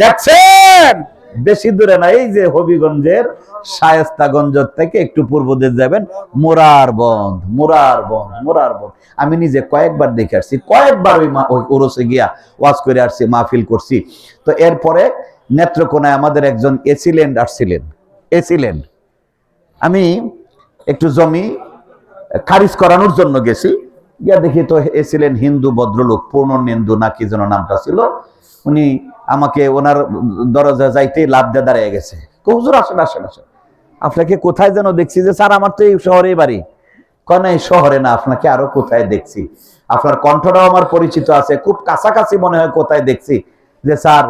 দেখছেন? বেশি দূরে না, এই যে হবিগঞ্জের শায়েস্তাগঞ্জ থেকে একটু পূর্ব দিকে যাবেন, মোরারবন্ধ। আমি নিজে কয়েকবার দেখে আসছি, কয়েকবার ওই ওরসে গিয়া ওয়াজ করে আসছি, মাহফিল করছি। তো এরপরে নেত্রকোনায় আমাদের একজন এসিলেন। আমি একটু জমি খারিজ করানোর জন্য গেছি, গিয়া দেখি তো এসিলেন হিন্দু ভদ্রলোক, পূর্ণেন্দু নাকি যেন নামটা ছিল। উনি আমাকে ওনার দরজা যাইতে লাভ দিয়ে দাঁড়িয়ে গেছে। হুজুর আসেন। আপনাকে কোথায় যেন দেখছি। যে স্যার আমার তো এই শহরে বাড়ি। না, এই শহরে না, আপনাকে আরো কোথায় দেখছি, আপনার কণ্ঠটাও আমার পরিচিত আছে, খুব কাছাকাছি মনে হয় কোথায় দেখছি। যে স্যার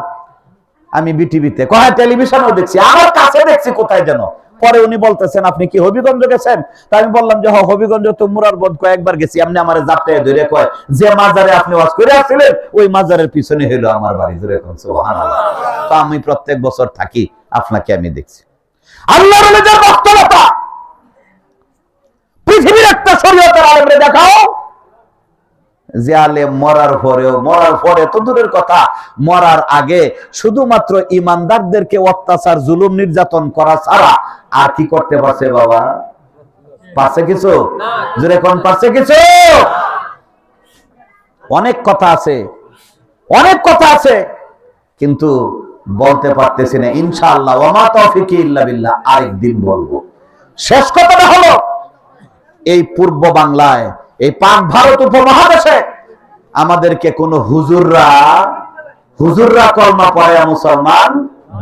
আমি বিটিভিতে, কোথায় টেলিভিশনেও দেখছি, আমার কাছে দেখছি কোথায় যেন। পরে উনি বলতেছেন আপনি কি হবিগঞ্জ গেছেন? তা আমি বললাম যে হবিগঞ্জ তো মুরারবন্ধ কয়েকবার গেছি। আপনি আমার জাপটায় ধরে কয় যে মাজারে আপনি ওয়াজ করে আসছিলেন ওই মাজারের পিছনে হলো আমার বাড়ি। ধরে সুবহানাল্লাহ। তো আমি প্রত্যেক বছর থাকি, আপনাকে আমি দেখছি। আল্লাহর ওলিদের বাস্তবতা, পৃথিবীর একটা শরীয়তের আলেমরে দেখাও যে আলেম মরার পরে তো দূরের কথা, মরার আগে শুধুমাত্র ইমানদারদেরকে অত্যাচার, জুলুম, নির্যাতন করা ছাড়া আর কি করতে পারছে? বাবা পারছে কিছু? জোরে কোন পারছে কিছু? অনেক কথা আছে কিন্তু বলতে পারতেছি না। ইনশাআল্লাহ ওয়া মা তাওফিকি ইল্লা বিল্লাহ আরেকদিন বলবো। শেষ কথাটা হলো, এই পূর্ব বাংলায়, এই পাক ভারত উপমহাদেশে আমাদেরকে কোন হুজুররা কলমা পড়ে মুসলমান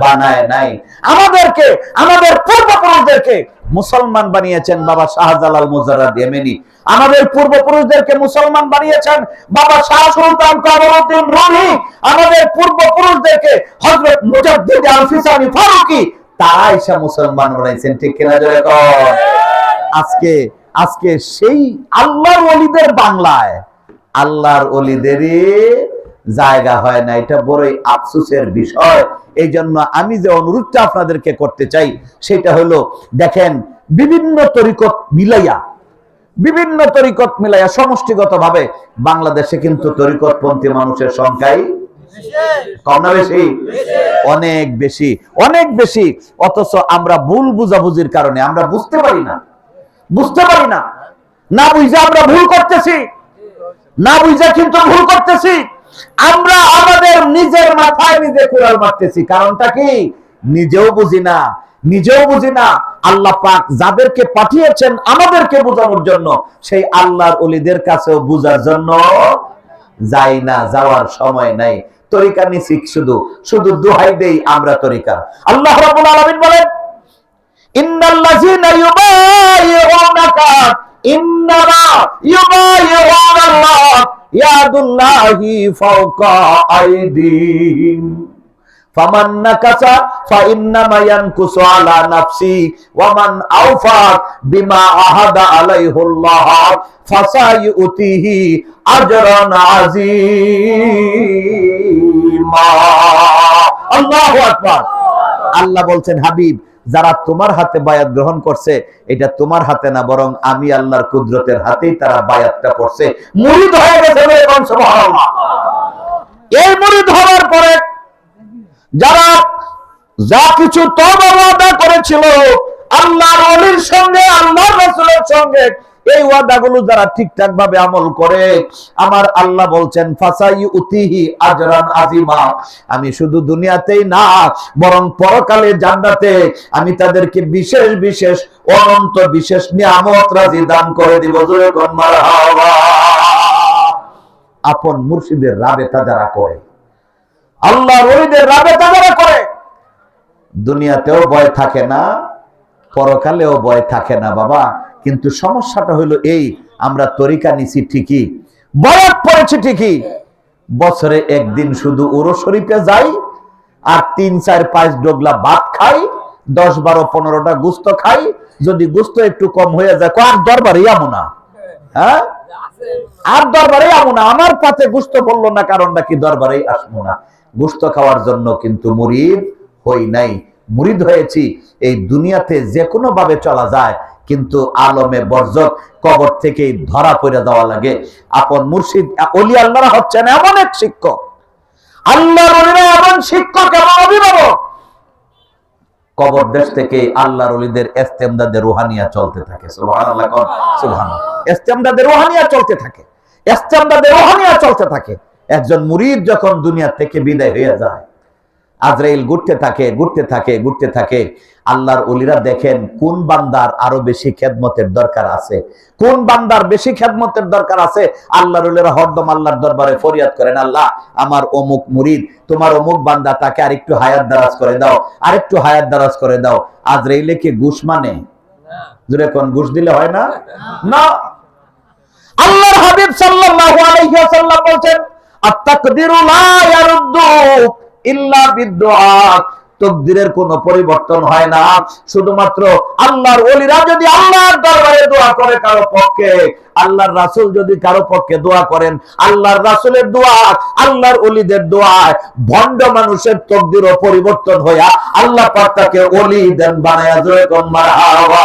বানায় নাই। আমাদেরকে, আমাদের পূর্বপুরুষদেরকে মুসলমান বানিয়েছেন বাবা শাহজালাল মুজাররদ ইয়েমেনি। আমাদের পূর্বপুরুষদেরকে মুসলমান বানিয়েছেন বাবা শাহ সুলতান কমরউদ্দিন রুমি। আমাদের পূর্বপুরুষদেরকে হযরত মুজাদ্দিদ আল-ফিসানি ফারুকি, তারা এসে মুসলমান বানাইছেন। ঠিক কিনা জোরে কর? আজকে সেই আল্লাহর ওলিদের বাংলায় আল্লাহর ওলিদেরই জায়গা হয় না। এটা বড়ই আফসোসের বিষয়। এই জন্য আমি যে অনুরোধটা আপনাদেরকে করতে চাই সেটা হলো, দেখেন বিভিন্ন তরিকত মিলাইয়া সমষ্টিগতভাবে বাংলাদেশে কিন্তু তরিকতপন্থী মানুষের সংখ্যাই কম না বেশি? অনেক বেশি। অথচ আমরা ভুল বুঝাবুঝির কারণে আমরা বুঝতে পারি না, না বুঝে আমরা ভুল করতেছি। আমরা আমাদের নিজের মাথায় নিজে কুড়াল মারতেছি। কারণটা কি? নিজেও বুঝি না। আল্লাহ পাক যাদেরকে পাঠিয়েছেন আমাদেরকে বোঝানোর জন্য, সেই আল্লাহর ওলিদের কাছেও বুঝার জন্য যাই না, যাওয়ার সময় নাই। তরিকা নিছি শুধু দোহাই দেই আমরা তরিকা। আল্লাহ রাব্বুল আলামিন বলেন, ইন্নাল্লাযীনা ইউবাইয়ুনাকা ইন্নামা ইউবাইয়ুনাল্লাহ ইয়াদুল্লাহি ফাওকা আইদিহিম ফামান নাকাসা ফাইন্নামা ইয়ানকুসু আলা নাফসি ওয়া মান আওফা বিমা আহাদা আলাইহুল্লাহ ফাসায়ুতিহি আজরান আযীমা। আল্লাহু আকবার। আল্লাহ বলছেন, হাবিব যারা তোমার হাতে বায়াত গ্রহণ করছে, এটা তোমার হাতে না, বরং আমি আল্লাহর কুদরতের হাতেই তারা বায়াতটা করছে, মুরিদ হয়ে গেছে। সুবহানাল্লাহ। এই মুরিদ হওয়ার পরে যারা যা কিছু তওবা ওয়াদা করেছিল আল্লাহর ওলির সঙ্গে, আল্লাহর রাসূলের সঙ্গে, এই ওয়াদাগুলো যারা ঠিকঠাক ভাবে আমল করে, আমার আল্লাহ বলছেন ফাসায়ুতিহি আজরান আযীমা, আমি শুধু দুনিয়াতেই না বরং পরকালে জান্নাতে আমি তাদেরকে বিশেষ বিশেষ অনন্ত বিশেষ নিয়ামত রাজি দান করে দিব। জোরে কোন মারহাবা। আপন মুর্শিদের রাবেতা যারা করে, আল্লাহর ওলিদের রাবেতা যারা করে, দুনিয়াতেও ভয় থাকে না, পরকালেও ভয় থাকে না বাবা। কিন্তু সমস্যাটা হলো এই, আমরা তরিকা নিছি ঠিকই, বয়াত পড়েছি ঠিকই, বছরে একদিন শুধু উরুস শরীফে যাই আর 3, 4, 5 ডগলা ভাত খাই, 10, 12, 15টা গোস্ত খাই। যদি গোস্ত একটু কম হয়ে যায়, আর দরবারে আমো না, হ্যাঁ, আর দরবারে আমু না, আমার পাতে গোশত বললো না, কারণটা কি দরবারে আসবো না? গোশত খাওয়ার জন্য কিন্তু মুরিদ হই নাই, মুরিদ হয়েছি এই দুনিয়াতে যে কোনো ভাবে চলা যায়, কিন্তু আলমে বরজক কবর থেকে ধরা পড়ে যাওয়া লাগে। আপন মুর্শিদ ওলি আল্লাহরা হচ্ছেন এমন এক শিক্ষক, আল্লাহর ওলিরা এমন শিক্ষক এবং অভিভাবক, কবর দেশ থেকে আল্লাহর ওলিদের ইস্তেমদাদে রুহানিয়া চলতে থাকে। সুবহানাল্লাহ, সুবহানাল্লাহ। ইস্তেমদাদে রুহানিয়া চলতে থাকে, ইস্তেমদাদে রুহানিয়া চলতে থাকে। একজন মুরিদ যখন দুনিয়া থেকে বিদায় হয়ে যায়, আজরাইল ঘুরতে থাকে, ঘুরতে থাকে, ঘুরতে থাকে। আল্লাহর ওলিরা দেখেন কোন বান্দার আরো বেশি খেদমতের দরকার আছে, কোন বান্দার বেশি খেদমতের দরকার আছে। আল্লাহর ওলিরা হরদম আল্লাহর দরবারে ফরিয়াদ করেন, আল্লাহ আমার অমুক মুরিদ, তোমার অমুক বান্দা, তাকে আরেকটু হায়াত দারাজ করে দাও, আরেকটু হায়াত দারাজ করে দাও। আজরাইলে কি ঘুষ মানে? জোরে কোন, ঘুষ দিলে হয় না? না। আল্লাহর হাবিব সাল্লাল্লাহু আলাইহি ওয়াসাল্লাম বলেন, আত-তাকদিরু লা ইয়ারুদ্দু ইল্লা বিদ-দুআ। তাকদীরের কোনো পরিবর্তন হয় না, শুধুমাত্র আল্লাহর ওলিরা যদি আল্লাহর দরবারে দোয়া করে কারো পক্ষে, আল্লাহর রাসূল যদি কারো পক্ষে দোয়া করেন, আল্লাহর রাসূলের দোয়া, আল্লাহর ওলিদের দোয়া, ভণ্ড মানুষের তাকদীরও পরিবর্তন হইয়া আল্লাহ পাক তাকে ওলি দেন বানায়া। জোরে কোন মারহাবা।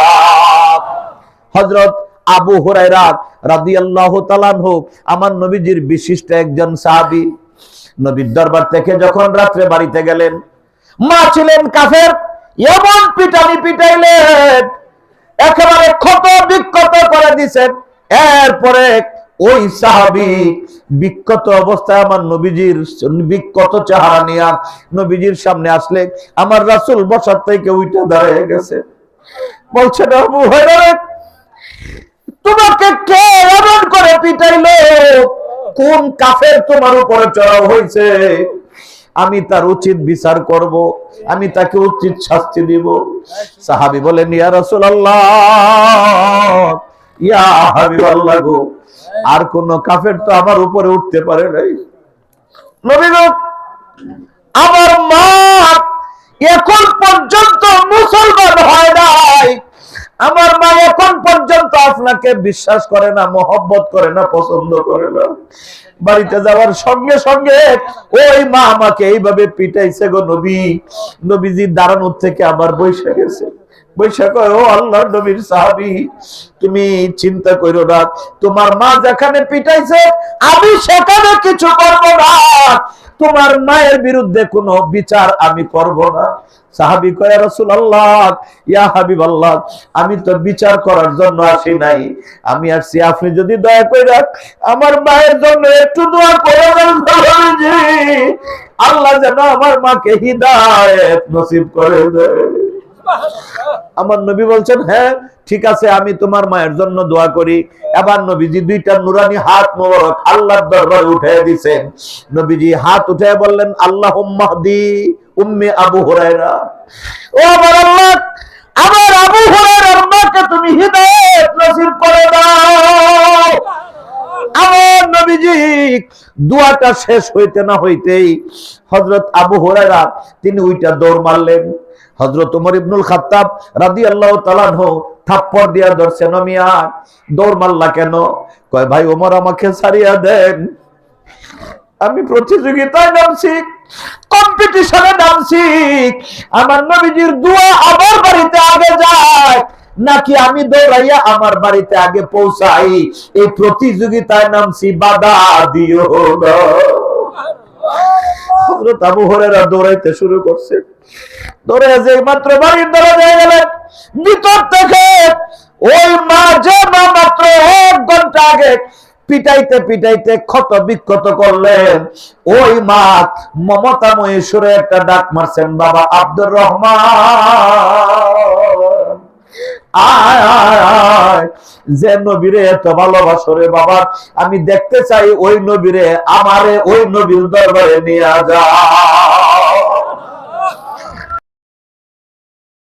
হযরত আবু হুরায়রা রাদিয়াল্লাহু তাআলা আনহু আমার নবীজির বিশিষ্ট একজন সাহাবী, নবীর দরবার থেকে যখন রাত্রে বাড়িতে গেলেন, মা ছিলেন কাফের, এমন পিটানি পিটাইলেন, একেবারে ক্ষত বিক্ষত করে দিয়েছেন। এরপরে ওই সাহাবী বিক্ষত অবস্থায় আমার নবীজির বিক্ষত চেহারা নিয়ে নবীজির সামনে আসলে আমার রাসূল বসার থেকে উঠে দাঁড়িয়ে গেছে, বলছে, আবু হুরায়রা, তোমাকে কে এমন করে পিটাইলো? কোন কাফের তোমার উপরে চড়াও হয়েছে? আমি তার উচিত বিচার করব, আমি তাকে উচিত শাস্তি দিব। সাহাবী বলেন, ইয়া রাসূলুল্লাহ, ইয়া হাবিবাল্লাহ গো, আর কোন কাফের তো আমার উপরে উঠতে পারে নাই। নবী গো, আমার মা এখন পর্যন্ত মুসলমান হয় নাই, আমার মা এখন পর্যন্ত আপনাকে বিশ্বাস করে না, মহব্বত করে না, পছন্দ করে না। বাড়িতে যাওয়ার সঙ্গে সঙ্গে ওই মা আমাকে এইভাবে পিটাইছে গো নবী। নবীজি দাঁড়ানোর থেকে আবার বৈশা গেছে, বৈশা কয়, ও আল্লাহর নবীর সাহাবী, তুমি চিন্তা করো না, তোমার মা যেখানে পিটাইছে আমি সেখানে কিছু করব না, তোমার মায়ের বিরুদ্ধে কোনো বিচার আমি করব না। সাহাবী কয়, ইয়া রাসূলুল্লাহ, ইয়া হাবিবাল্লাহ, আমি তো বিচার করার জন্য আসি নাই, আমি আসছি আপনি যদি দয়া করে আমার মায়ের জন্য একটু দোয়া করেন, আল্লাহ যেন আমার মাকে হিদায়াত নসিব করে দেয়। আমার নবী বলছেন, হ্যাঁ ঠিক আছে, আমি তোমার মায়ের জন্য দোয়া করি। এবার নবীজি দুইটা নুরানি হাত মোবারক আল্লাহর দরবারে উঠিয়ে দিয়েছেন। নবীজি হাত উঠে বললেন, আল্লাহুম্মা হদি উম্মি আবু হুরায়রা, ও আমার আল্লাহ, আমার আবু হুরায়রার মাকে তুমি হিদায়াত নসিব করে দাও। আমার নবীজি দোয়াটা শেষ হইতে না হইতেই হযরত আবু হুরায়রা তিনি ওইটা দৌড় মারলেন। হযরত ওমর ইবনুল খাত্তাব রাদিয়াল্লাহু তাআলা আনহু থাপ্পড় দিয়া ধরছেন, মিয়া দৌড় মারলা কেন? কয়, ভাই ওমর আমাকে ছাড়িয়া দেন, আমি প্রতিযোগিতায় নামছি, কম্পিটিশনে নামছি, আমার নবীজির দোয়া আমার বাড়িতে আগে যায় নাকি আমি দৌড়াইয়া আমার বাড়িতে আগে পৌঁছাই, এই প্রতিযোগিতায় নামছি, বাধা দিও না। হযরত আবু হুরায়রা দৌড়াইতে শুরু করছে, দৌড়ে যে মাত্র বাড়ির দরজায় গেলেন, ভিতর থেকে ওই মা, যে মা মাত্র 1 ঘন্টা আগে পিটাইতে পিটাইতে ক্ষত বিক্ষত করলেন, ওই মা মমতাময়ী সুরে একটা ডাক মারছেন, বাবা আব্দুর রহমান, আয় আয় আয়, যে নবীরে এত ভালোবাসো রে বাবা, আমি দেখতে চাই ওই নবীরে, আমারে ওই নবীর দরবারে নিয়ে যা।